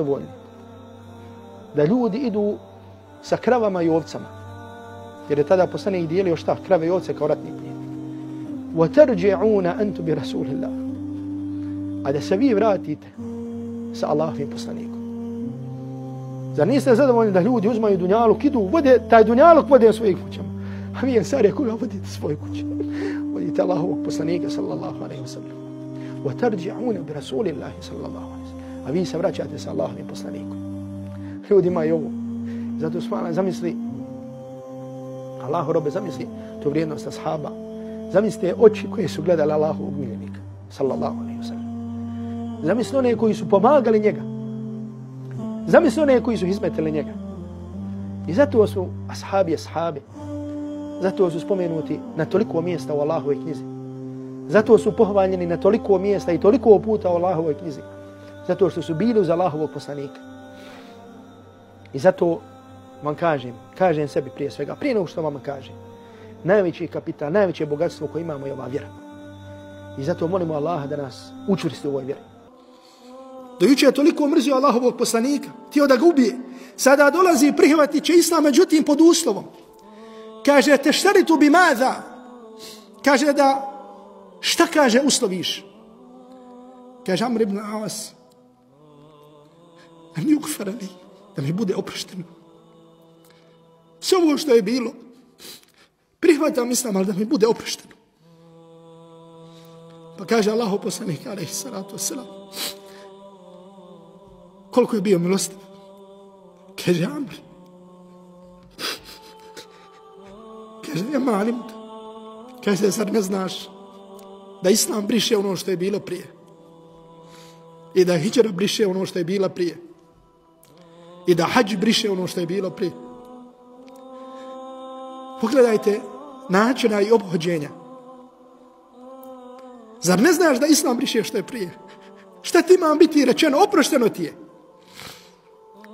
voljni da ljudi idu sa kravama i ovcama, jer je tada poslanik dijelio šta? Krave i ovce kao ratni plijen. وَتَرْجِعُونَ أَنْتُ بِرَسُولِ اللَّهِ, a da se vi vratite sa Allahovim poslanikom. Zar niste zadovoljni da ljudi uzmaju dunjaluk, idu, vode, taj dunjaluk vode u svojih kućama? A vi ensari, koga vodite svoje kuće? Vodite Allahovog poslanika sallallahu alaihi wa sallam. وَتَرْجِعُونَ بِرَسُولِ اللَّهِ sallallahu alaihi wa sallam, a vi se vraćate sa Allahovim poslanikom. Ljudi imaju ovo. Zato subhanallah, zamisli, Allahu robe, zamisli tu vrijednost ashaba. Zamislite oči koje su gledali Allahovog miljenika sallallahu alaihi wa sallam. Zamisli one koji su pomagali njega. Zamisli one koji su izmetili njega. I zato su ashabi. Zato su spomenuti na toliko mjesta u Allahovoj knjizi. Zato su pohvaljeni na toliko mjesta i toliko puta u Allahovoj knjizi. Zato što su bili uz Allahovog poslanika. I zato vam kažem sebi prije svega, prije nego što vam kažem, najveći kapital, najveće bogatstvo koje imamo je ova vjera. I zato molimo Allaha da nas učvrsti u ovoj vjeri. Do juče je toliko mrzio Allahovog poslanika, htio da ga ubije. Sada dolazi i prihvatit će islam, međutim pod uslovom. Kaže, te štaritu bi mada. Kaže da, šta kaže usloviš? Kaže Amr ibn Awas, an yugfara li, da mi bude oprošteno. Sve ovo što je bilo, prihvatam islam, ali da mi bude oprošteno. Pa kaže Allahov poslanik, alejhi salatu vesselam, koliko je bio milostiv. Kaže Amr, kaže, ja malim, kaže, zar ne znaš da islam briše ono što je bilo prije i da hidžra briše ono što je bila prije i da hadž briše ono što je bilo prije. Pogledajte načina i obhođenja. Zar ne znaš da islam briše što je prije? Šta ti ima biti rečeno? Oprošteno ti je.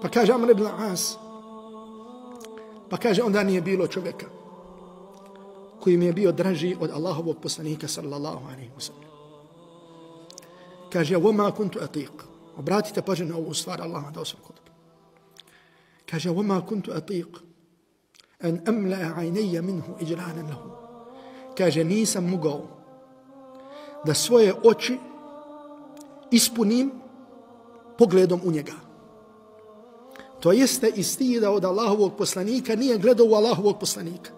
Pa kaže Amr ibn As, pa kaže, onda nije bilo čovjeka koji mi je bio draži od Allahovog poslanika sallallahu alaihi wa sallam. Kaže, وَمَا كُنْتُ أَطِيقُ, obratite pažnju na ovu stvar, Allah dao sam kod. Kaže, وَمَا كُنْتُ أَطِيقُ أَنْ أَمْلَأَ عَيْنَيَّ مِنْهُ إِجْلَانًا لَهُ. Kaže, nisam mogao da svoje oči ispunim pogledom u njega. To jeste iz stida od Allahovog poslanika, nije gledao u Allahovog poslanika.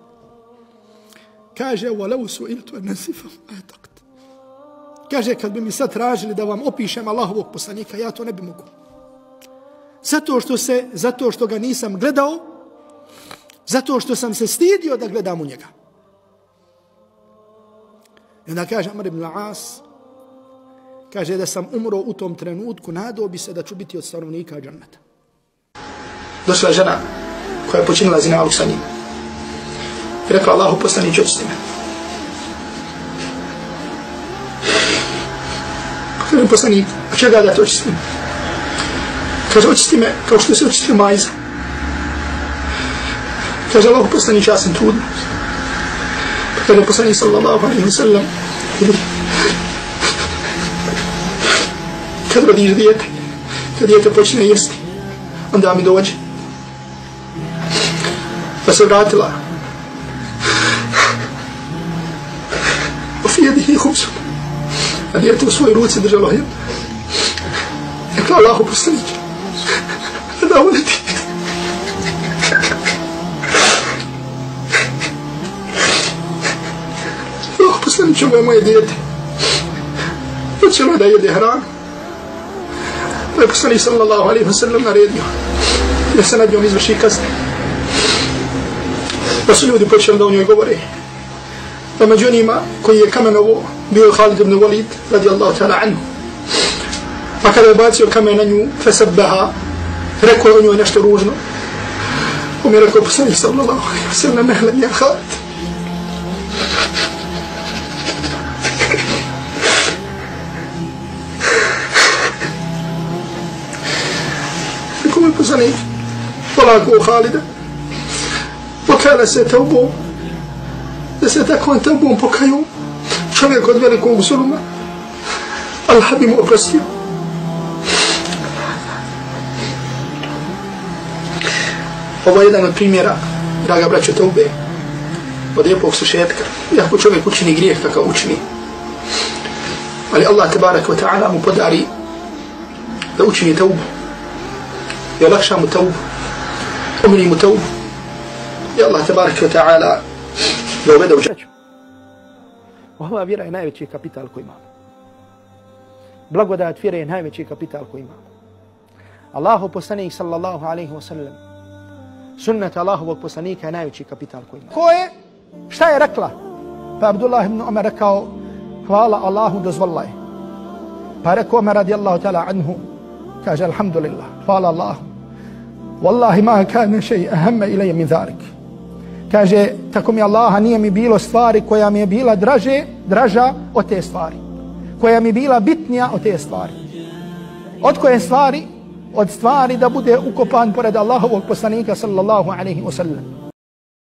Kaže, وَلَوْ سُئِلْتُ أَنَّسِفَهُ أَتَقْتِ. Kaže, kad bi mi sad tražili da vam opišem Allahovog poslanika, ja to ne bi mogu. Zato što ga nisam gledao, zato što sam se stidio da gledam u njega. I onda kaže Amr ibn As, kaže da sam umro u tom trenutku, nadao bi se da ću biti od stanovnika džanneta. Došla žena koja je počinila zinaluk sa njim. I rekla, Allahu poslaniče, očisti me. Kaže poslanik, a čega da te očistim? Kaže, očisti me kao što se očistio majza. Kaže, Allahu poslaniče, ja sam trudna. Kaže poslanik sallallahu alaihi wa sallam, kad rodiš dijete, kad dijete počne jesti, onda mi dođe. Pa se vratila. Ofijedihi hubsu. A dijete u svojoj ruci držalo hljeb. Rekla, Allahu poslaniče, da ovo ne ti. Allahu poslaniče, ovo je moje dijete. Počelo da jede hranu. Pa je poslanik sallallahu alaihi wa sallam naredio da se nad njom izvrši kazna. Pa su ljudi počeli da o njoj govore. Pa među onima koji je kamenovo bio je Khalid ibn Walid radijallahu ta'ala anhu. Pa kada je bacio kamen na nju, fesabbaha, rekao je o njoj nešto ružno. On je rekao poslanik sallallahu alaihi wa sallam, mehlen ja Khalid. Rekao je poslanik, polako u Khalida, pokala se tevbom, da se takvom tevbom pokaju čovjek od velikog zuluma, Allah bi mu oprostio. Ovo je jedan od primjera, draga braćo, teube, od lijepog sušetka. Iako čovjek učini grijeh kakav učini, ali Allah tebarak wa ta'ala mu podari da učini teubu, i olakša mu teubu, umili mu teubu, i Allah tebarak wa ta'ala da uvede u džaću. Ova vjera je najveći kapital koji imamo. Blagodat vjere je najveći kapital koji imamo. Allahu poslanik sallallahu alaihi wa sallam, sunnet Allahovog poslanika je najveći kapital koji imamo. Ko je? Šta je rekla? Pa Abdullah ibn Umar rekao, hvala Allahu, dozvolila je. Pa rekao Umar radijallahu ta'ala anhu, kaže alhamdulillah, hvala Allahu. Wallahi ma kana shay ahamma ilayya min zalik. Kaže, tako mi Allaha nije mi bilo stvari koja mi je bila draža od te stvari. Koja mi bila bitnija od te stvari. Od koje stvari? Od stvari da bude ukopan pored Allahovog poslanika sallallahu alaihi wa sallam.